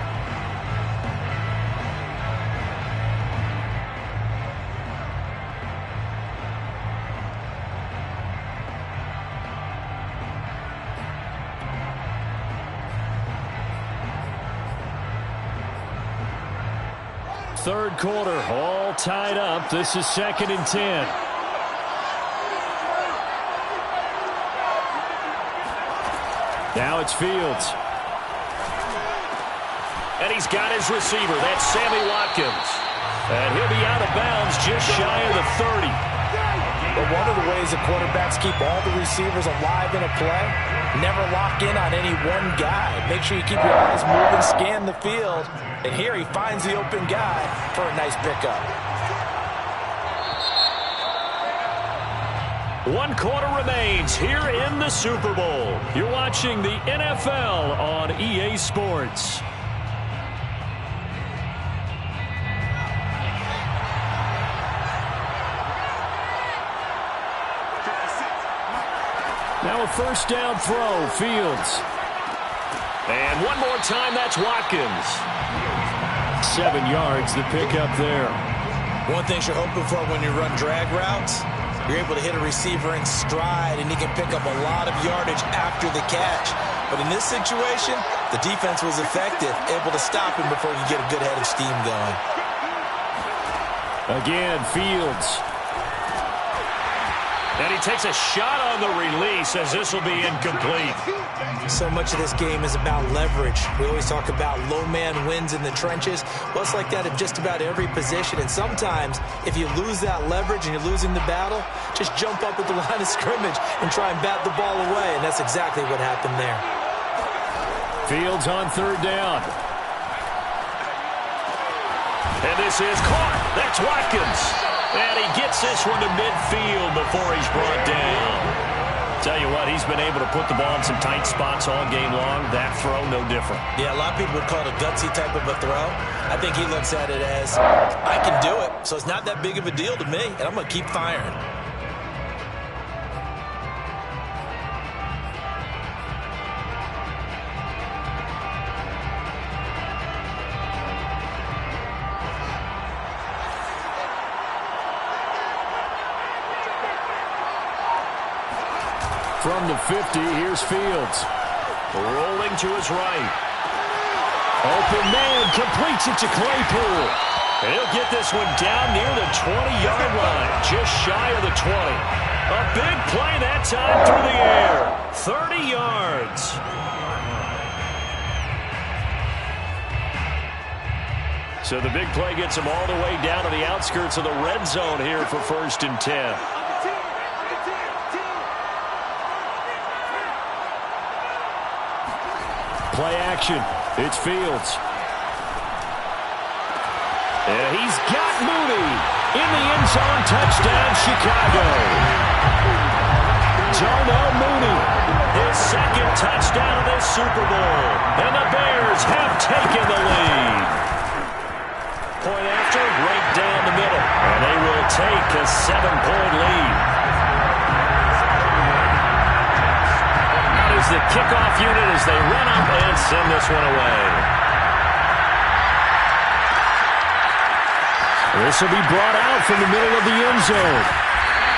Third quarter, all tied up. This is 2nd and 10. Now it's Fields. And he's got his receiver. That's Sammy Watkins. And he'll be out of bounds just shy of the 30. But one of the ways that quarterbacks keep all the receivers alive in a play, never lock in on any one guy. Make sure you keep your eyes moving, scan the field. And here he finds the open guy for a nice pickup. 1 quarter remains here in the Super Bowl. You're watching the NFL on EA Sports. Now a first down throw, Fields. And one more time, that's Watkins. 7 yards, the pickup there. One thing you're hoping for when you run drag routes, you're able to hit a receiver in stride, and he can pick up a lot of yardage after the catch. But in this situation, The defense was effective, able to stop him before he could get a good head of steam going. Again, Fields. And he takes a shot on the release as this will be incomplete. So much of this game is about leverage. We always talk about low man wins in the trenches. Well, it's like that in just about every position. And sometimes, if you lose that leverage and you're losing the battle, just jump up at the line of scrimmage and try and bat the ball away. And that's exactly what happened there. Fields on third down. And this is caught. That's Watkins. And he gets this one to midfield before he's brought down. Tell you what, he's been able to put the ball in some tight spots all game long. That throw, no different. Yeah, a lot of people would call it a gutsy type of a throw. I think he looks at it as, I can do it, so it's not that big of a deal to me, and I'm going to keep firing. From the 50, here's Fields. Rolling to his right. Open man, completes it to Claypool. He'll get this one down near the 20-yard line, just shy of the 20. A big play that time through the air. 30 yards. So the big play gets him all the way down to the outskirts of the red zone here for 1st and 10. Play action. It's Fields. And he's got Mooney in the end zone. Touchdown, Chicago. Darnell Mooney, his second touchdown of this Super Bowl. And the Bears have taken the lead. Point after, right down the middle. And they will take a 7-point lead. The kickoff unit as they run up and send this one away. This will be brought out from the middle of the end zone.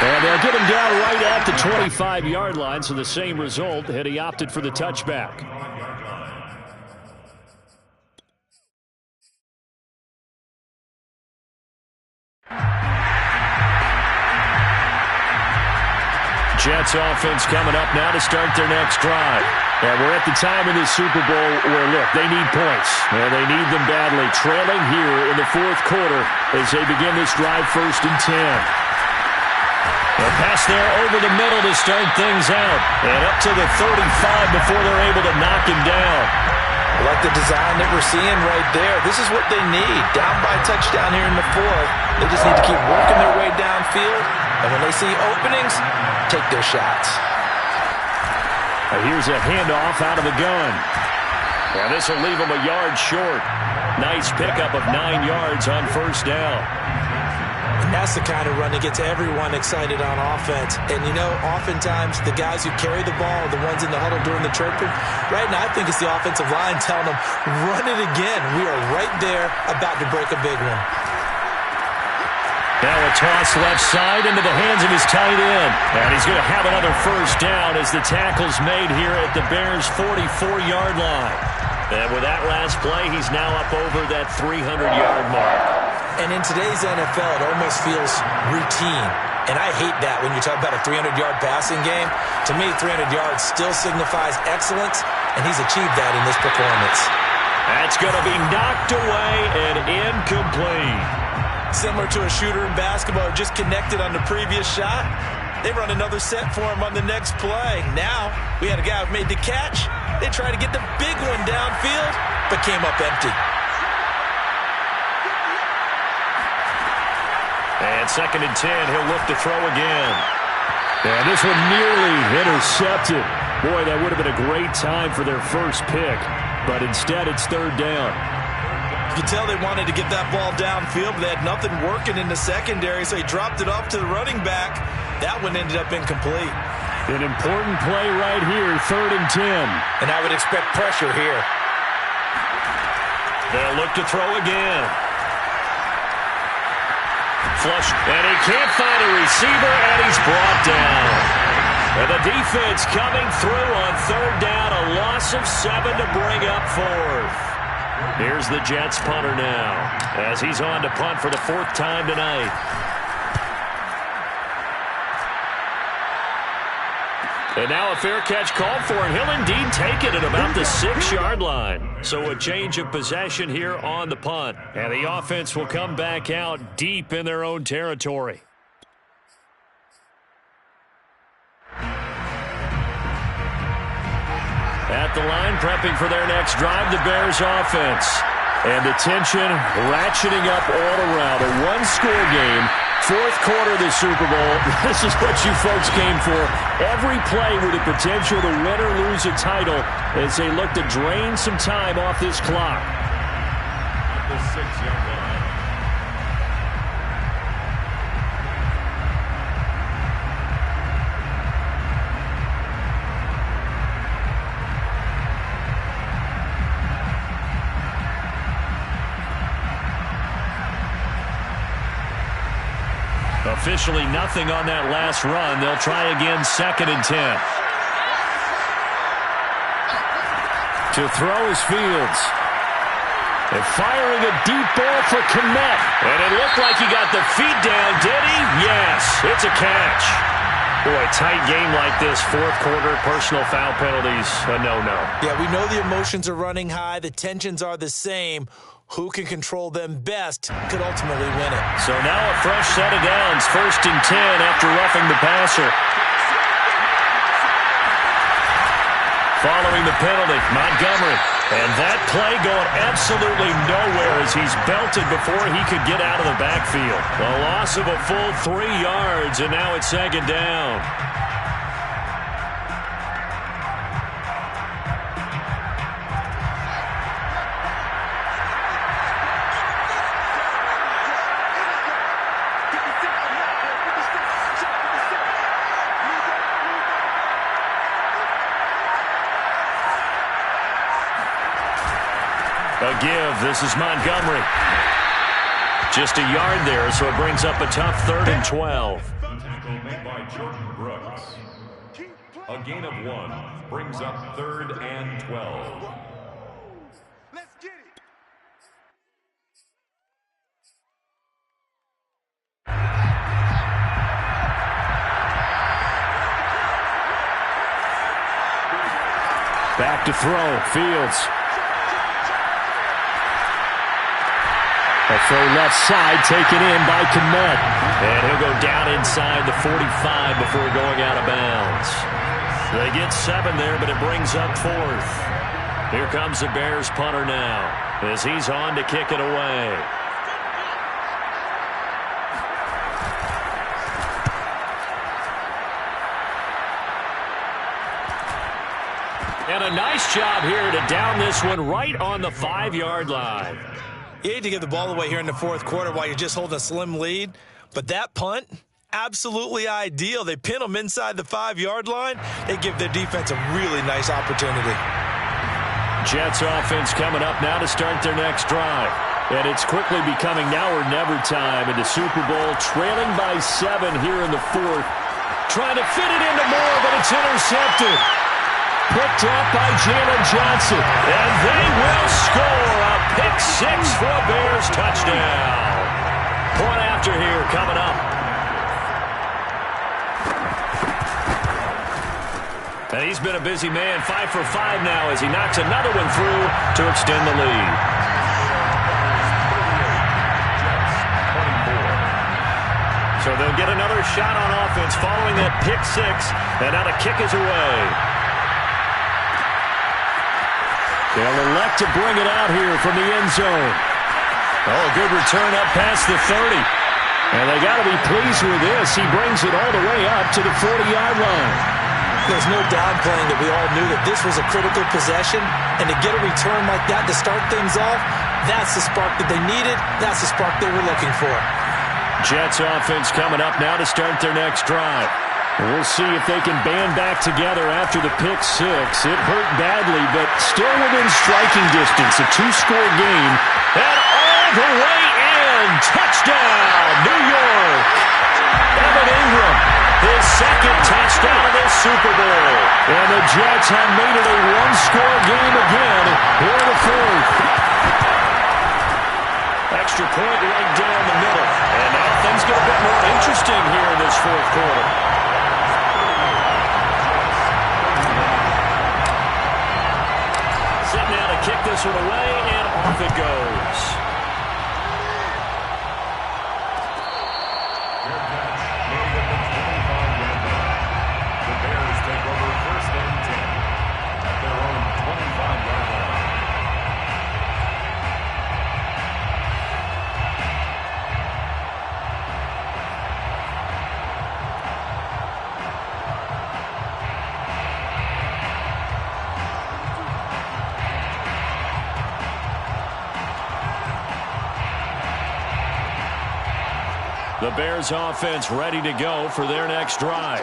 And they'll get him down right at the 25-yard line, so the same result had he opted for the touchback. Jets offense coming up now to start their next drive. And we're at the time in the Super Bowl where, look, they need points. And they need them badly. Trailing here in the 4th quarter as they begin this drive 1st and 10. A pass there over the middle to start things out. And up to the 35 before they're able to knock him down. I like the design that we're seeing right there. This is what they need. Down by touchdown here in the 4th. They just need to keep working their way downfield. And when they see openings, take their shots. Here's a handoff out of the gun. And this will leave them a yard short. Nice pickup of 9 yards on 1st down. And that's the kind of run that gets everyone excited on offense. And, you know, oftentimes the guys who carry the ball are the ones in the huddle during the chirping. Right now, I think it's the offensive line telling them, run it again. We are right there about to break a big one. Now a toss left side into the hands of his tight end. And he's going to have another 1st down as the tackle's made here at the Bears' 44-yard line. And with that last play, he's now up over that 300-yard mark. And in today's NFL, it almost feels routine. And I hate that when you talk about a 300-yard passing game. To me, 300 yards still signifies excellence, and he's achieved that in this performance. That's going to be knocked away and incomplete. Similar to a shooter in basketball who just connected on the previous shot. They run another set for him on the next play. Now, we had a guy who made the catch. They tried to get the big one downfield, but came up empty. And 2nd and 10, he'll look to throw again. And this one nearly intercepted. Boy, that would have been a great time for their first pick. But instead, it's 3rd down. You can tell they wanted to get that ball downfield, but they had nothing working in the secondary, so he dropped it off to the running back. That one ended up incomplete. An important play right here, 3rd and 10. And I would expect pressure here. They'll look to throw again. Flush, and he can't find a receiver, and he's brought down. And the defense coming through on third down, a loss of 7 to bring up fourth. Here's the Jets punter now, as he's on to punt for the 4th time tonight. And now a fair catch called for, and he'll indeed take it at about the 6-yard line. So a change of possession here on the punt. And the offense will come back out deep in their own territory. At the line, prepping for their next drive, the Bears offense. And the tension ratcheting up all around. A one-score game, 4th quarter of the Super Bowl. This is what you folks came for. Every play with the potential to win or lose a title as they look to drain some time off this clock. The 6-yard line. Officially nothing on that last run. They'll try again, 2nd and 10. To throw is Fields. And firing a deep ball for Kmet. And it looked like he got the feet down, did he? Yes, it's a catch. Boy, tight game like this, 4th quarter, personal foul penalties, a no-no. Yeah, we know the emotions are running high. The tensions are the same. Who can control them best could ultimately win it. So now a fresh set of downs, 1st and 10 after roughing the passer. Following the penalty, Montgomery. And that play going absolutely nowhere as he's belted before he could get out of the backfield. A loss of a full 3 yards, and now it's 2nd down. A give. This is Montgomery. Just a yard there, so it brings up a tough 3rd and 12. The tackle made by Jordan Brooks. A gain of 1 brings up 3rd and 12. Let's get it. Back to throw. Fields. A throw left side taken in by Kmet. And he'll go down inside the 45 before going out of bounds. They get 7 there, but it brings up 4th. Here comes the Bears punter now as he's on to kick it away. And a nice job here to down this one right on the 5-yard line. You hate to give the ball away here in the 4th quarter while you're just holding a slim lead, but that punt, absolutely ideal. They pin them inside the 5-yard line. They give their defense a really nice opportunity. Jets offense coming up now to start their next drive. And it's quickly becoming now or never time in the Super Bowl, trailing by 7 here in the 4th. Trying to fit it into Moore, but it's intercepted. Picked up by Jalen Johnson. And they will score a pick-6 for a Bears touchdown. Point after here coming up. And he's been a busy man, 5 for 5 now as he knocks another one through to extend the lead. So they'll get another shot on offense following that pick-6, and now the kick is away. They'll elect to bring it out here from the end zone. Oh, a good return up past the 30. And they got to be pleased with this. He brings it all the way up to the 40-yard line. There's no downplaying that we all knew that this was a critical possession, and to get a return like that to start things off, that's the spark that they needed. That's the spark they were looking for. Jets offense coming up now to start their next drive. We'll see if they can band back together after the pick-6. It hurt badly, but still within striking distance. A 2-score game. And all the way in. Touchdown, New York. Evan Ingram His second touchdown of the Super Bowl. And the Jets have made it a one-score game again here in the fourth. Extra point right down the middle. And now things get a bit more interesting here in this fourth quarter. Sitting down to kick this one away, and off it goes. The Bears offense ready to go for their next drive.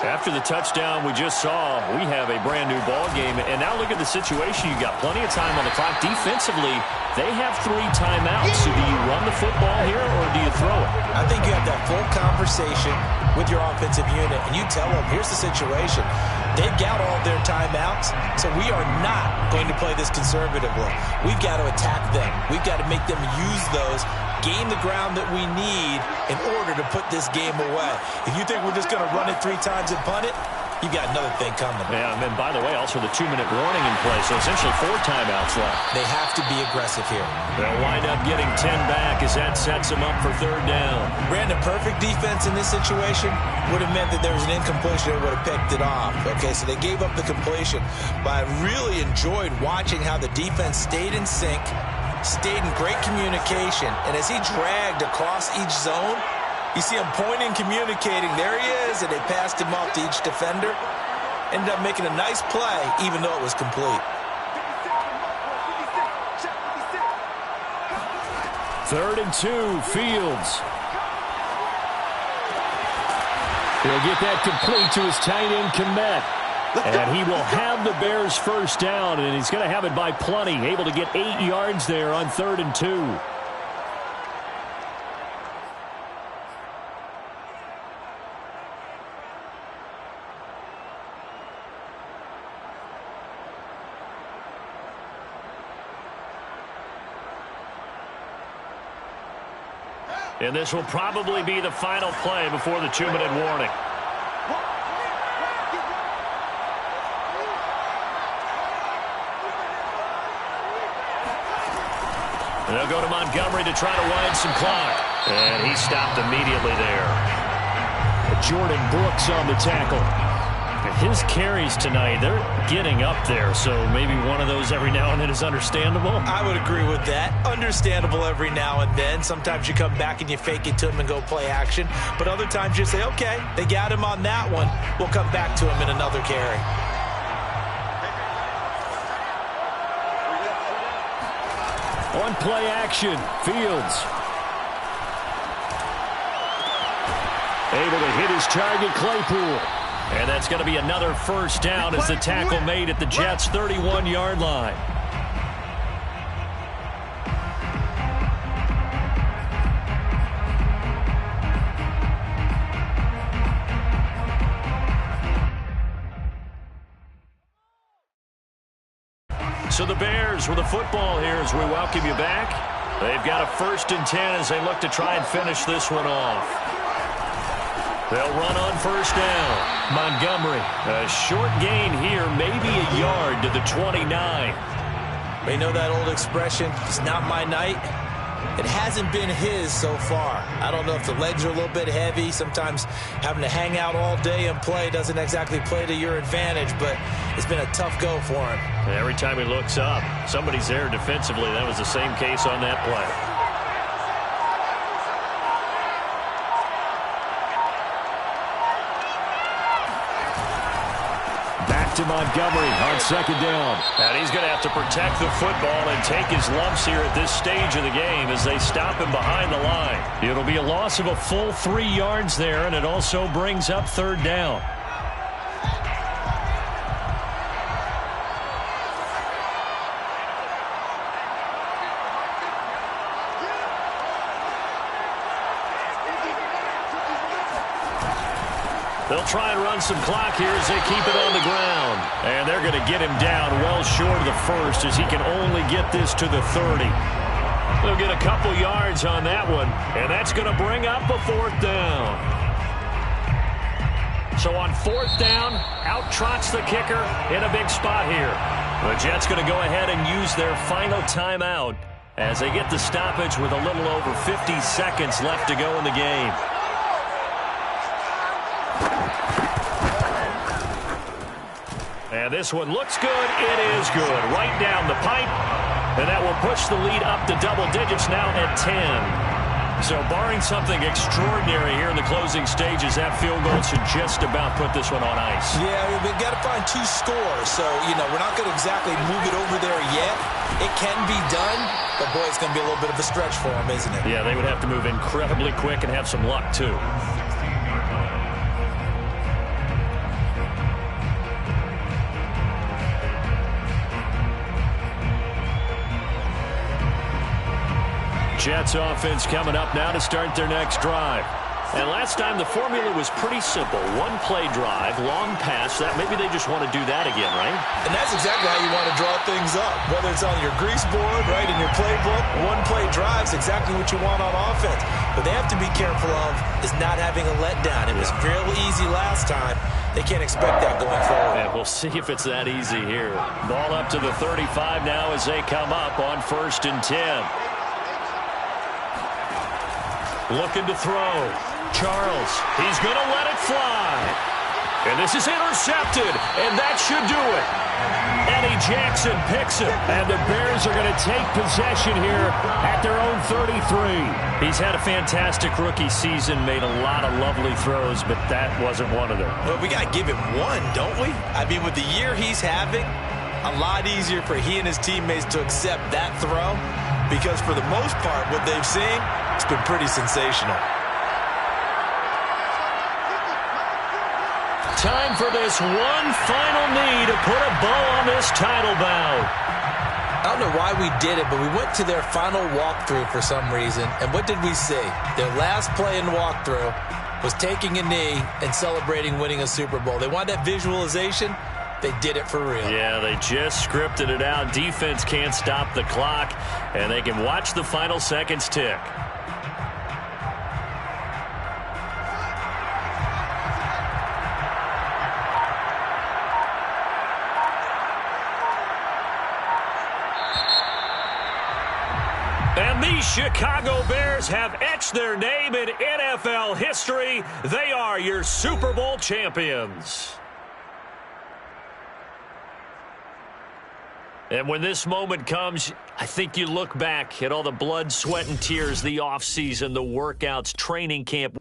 After the touchdown we just saw, we have a brand new ball game. And now look at the situation. You got plenty of time on the clock. Defensively, they have 3 timeouts. So do you run the football here or do you throw it? I think you have that full conversation with your offensive unit, and you tell them, here's the situation. They've got all their timeouts, so we are not going to play this conservatively. We've got to attack them. We've got to make them use those, gain the ground that we need in order to put this game away. If you think we're just going to run it 3 times and punt it, you've got another thing coming. Yeah, and then, by the way, also the 2-minute warning in play, so essentially 4 timeouts left. They have to be aggressive here. They'll wind up getting 10 back as that sets them up for 3rd down. Brandon, perfect defense in this situation would have meant that there was an incompletion. They would have picked it off. Okay, so they gave up the completion. But I really enjoyed watching how the defense stayed in sync, stayed in great communication, and as he dragged across each zone, you see him pointing, communicating. There he is, and they passed him off to each defender. Ended up making a nice play, even though it was complete. 3rd and 2, Fields. He'll get that complete to his tight end, Kmet. And he will have the Bears' 1st down, and he's going to have it by plenty. Able to get 8 yards there on 3rd and 2. And this will probably be the final play before the 2-minute warning. They'll go to Montgomery to try to wind some clock. And he stopped immediately there. Jordan Brooks on the tackle. His carries tonight, they're getting up there, so maybe one of those every now and then is understandable. I would agree with that. Understandable every now and then. Sometimes you come back and you fake it to him and go play action. But other times you say, okay, they got him on that one. We'll come back to him in another carry. On play action, Fields. Able to hit his target, Claypool. And that's going to be another 1st down as the tackle made at the Jets' 31-yard line. So the Bears with the football here as we welcome you back. They've got a 1st and 10 as they look to try and finish this one off. They'll run on 1st down. Montgomery, a short gain here, maybe a yard to the 29. You know that old expression, it's not my night? It hasn't been his so far. I don't know if the legs are a little bit heavy. Sometimes having to hang out all day and play doesn't exactly play to your advantage, but it's been a tough go for him. Every time he looks up, somebody's there defensively. That was the same case on that play. To Montgomery on 2nd down. And he's going to have to protect the football and take his lumps here at this stage of the game as they stop him behind the line. It'll be a loss of a full 3 yards there, and it also brings up 3rd down. They'll try and run some clock here as they keep it on the ground. And they're going to get him down well short of the first as he can only get this to the 30. They'll get a couple yards on that one, and that's going to bring up a 4th down. So on 4th down, out trots the kicker in a big spot here. The Jets going to go ahead and use their final timeout as they get the stoppage with a little over 50 seconds left to go in the game. And this one looks good. It is good. Right down the pipe. And that will push the lead up to double digits now at 10. So barring something extraordinary here in the closing stages, that field goal should just about put this one on ice. Yeah, we've got to find 2 scores. So, we're not going to exactly move it over there yet. It can be done, but, boy, it's going to be a little bit of a stretch for them, isn't it? Yeah, they would have to move incredibly quick and have some luck, too. Jets offense coming up now to start their next drive. And last time the formula was pretty simple. 1-play drive, long pass. That maybe they just want to do that again, right? And that's exactly how you want to draw things up. Whether it's on your grease board, right, in your playbook, 1-play drive's exactly what you want on offense. But they have to be careful of is not having a letdown. It was real easy last time. They can't expect that going forward. And we'll see if it's that easy here. Ball up to the 35 now as they come up on 1st and 10. Looking to throw. Charles, he's going to let it fly. And this is intercepted, and that should do it. Eddie Jackson picks it, and the Bears are going to take possession here at their own 33. He's had a fantastic rookie season, made a lot of lovely throws, but that wasn't one of them. Well, we got to give him one, don't we? I mean, with the year he's having, a lot easier for he and his teammates to accept that throw because for the most part, what they've seen, it's been pretty sensational. Time for this one final knee to put a bow on this title bout. I don't know why we did it, but we went to their final walkthrough for some reason. And what did we see? Their last play in walkthrough was taking a knee and celebrating winning a Super Bowl. They wanted that visualization. They did it for real. Yeah, they just scripted it out. Defense can't stop the clock, and they can watch the final seconds tick. And the Chicago Bears have etched their name in NFL history. They are your Super Bowl champions. And when this moment comes, I think you look back at all the blood, sweat, and tears, the offseason, the workouts, training camp.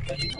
Ready.